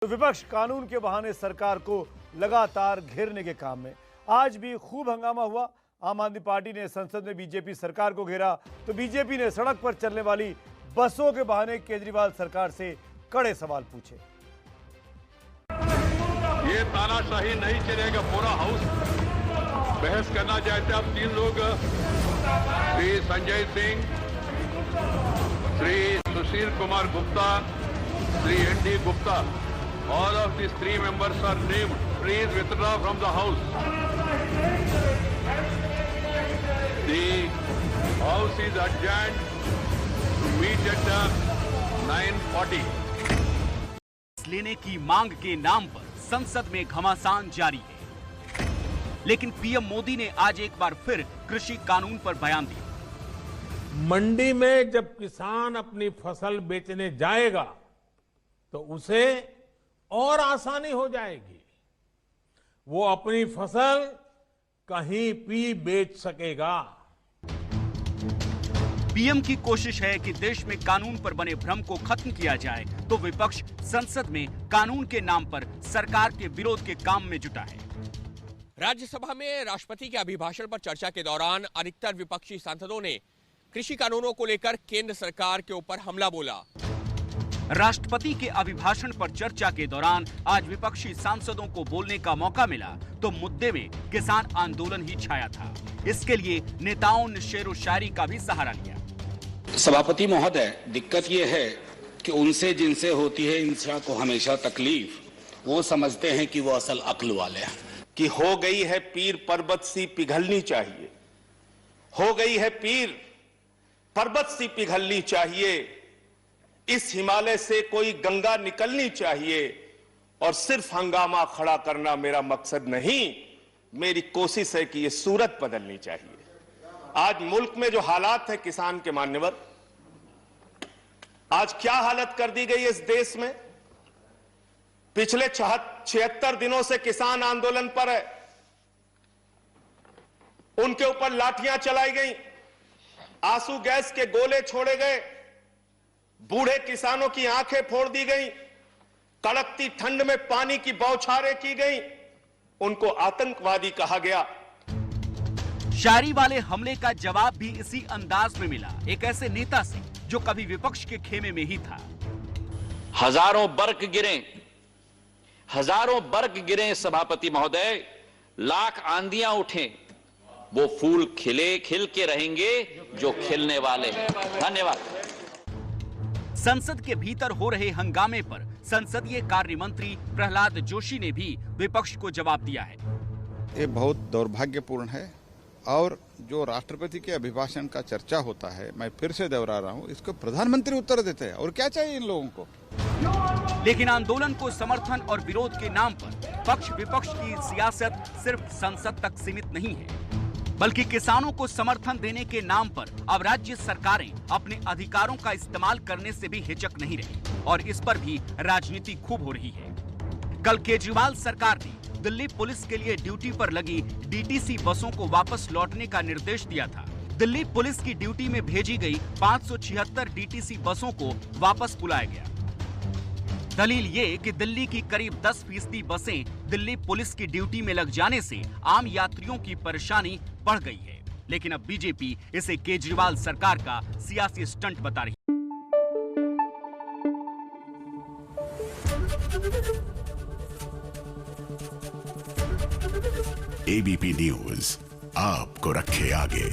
तो विपक्ष कानून के बहाने सरकार को लगातार घेरने के काम में। आज भी खूब हंगामा हुआ। आम आदमी पार्टी ने संसद में बीजेपी सरकार को घेरा तो बीजेपी ने सड़क पर चलने वाली बसों के बहाने केजरीवाल सरकार से कड़े सवाल पूछे। ये तानाशाही नहीं चलेगा। पूरा हाउस बहस करना चाहते अब तीन लोग, Shri Sanjay Singh, Shri Sushil Kumar Gupta, Shri N D. Gupta, all of these three members are named. Please withdraw from the house. The house is adjourned to meet at 9:40. लेने की मांग के नाम पर संसद में घमासान जारी है, लेकिन पीएम मोदी ने आज एक बार फिर कृषि कानून पर बयान दिया। मंडी में जब किसान अपनी फसल बेचने जाएगा तो उसे और आसानी हो जाएगी। वो अपनी फसल कहीं भी बेच सकेगा। पीएम की कोशिश है कि देश में कानून पर बने भ्रम को खत्म किया जाए, तो विपक्ष संसद में कानून के नाम पर सरकार के विरोध के काम में जुटा है। राज्यसभा में राष्ट्रपति के अभिभाषण पर चर्चा के दौरान अधिकतर विपक्षी सांसदों ने कृषि कानूनों को लेकर केंद्र सरकार के ऊपर हमला बोला। राष्ट्रपति के अभिभाषण पर चर्चा के दौरान आज विपक्षी सांसदों को बोलने का मौका मिला तो मुद्दे में किसान आंदोलन ही छाया था। इसके लिए नेताओं ने शेरो शायरी का भी सहारा लिया। सभापति महोदय, दिक्कत यह है कि उनसे जिनसे होती है इंसान को हमेशा तकलीफ, वो समझते हैं कि वो असल अक्ल वाले हैं। कि हो गई है पीर पर्वत सी पिघलनी चाहिए, हो गई है पीर पर्वत सी पिघलनी चाहिए, इस हिमालय से कोई गंगा निकलनी चाहिए और सिर्फ हंगामा खड़ा करना मेरा मकसद नहीं, मेरी कोशिश है कि ये सूरत बदलनी चाहिए। आज मुल्क में जो हालात है किसान के मान्यवर, आज क्या हालत कर दी गई इस देश में। पिछले 76 दिनों से किसान आंदोलन पर है, उनके ऊपर लाठियां चलाई गई, आंसू गैस के गोले छोड़े गए, बूढ़े किसानों की आंखें फोड़ दी गई, कड़कती ठंड में पानी की बौछारें की गई, उनको आतंकवादी कहा गया। शायरी वाले हमले का जवाब भी इसी अंदाज में मिला, एक ऐसे नेता से जो कभी विपक्ष के खेमे में ही था। हजारों बर्क गिरे सभापति महोदय, लाख आंधियां उठें, वो फूल खिल के रहेंगे जो खिलने वाले हैं। धन्यवाद। संसद के भीतर हो रहे हंगामे पर संसदीय कार्य मंत्री प्रहलाद जोशी ने भी विपक्ष को जवाब दिया है। ये बहुत दुर्भाग्यपूर्ण है और जो राष्ट्रपति के अभिभाषण का चर्चा होता है, मैं फिर से दोहरा रहा हूँ, इसको प्रधानमंत्री उत्तर देते हैं और क्या चाहिए इन लोगों को। लेकिन आंदोलन को समर्थन और विरोध के नाम पर पक्ष विपक्ष की सियासत सिर्फ संसद तक सीमित नहीं है, बल्कि किसानों को समर्थन देने के नाम पर अब राज्य सरकारें अपने अधिकारों का इस्तेमाल करने से भी हिचक नहीं रही और इस पर भी राजनीति खूब हो रही है। कल केजरीवाल सरकार ने दिल्ली पुलिस के लिए ड्यूटी पर लगी डीटीसी बसों को वापस लौटने का निर्देश दिया था। दिल्ली पुलिस की ड्यूटी में भेजी गई 576 डीटीसी बसों को वापस बुलाया गया। दलील ये कि दिल्ली की करीब 10% बसें दिल्ली पुलिस की ड्यूटी में लग जाने से आम यात्रियों की परेशानी बढ़ गई है, लेकिन अब बीजेपी इसे केजरीवाल सरकार का सियासी स्टंट बता रही है। एबीपी न्यूज आपको रखे आगे।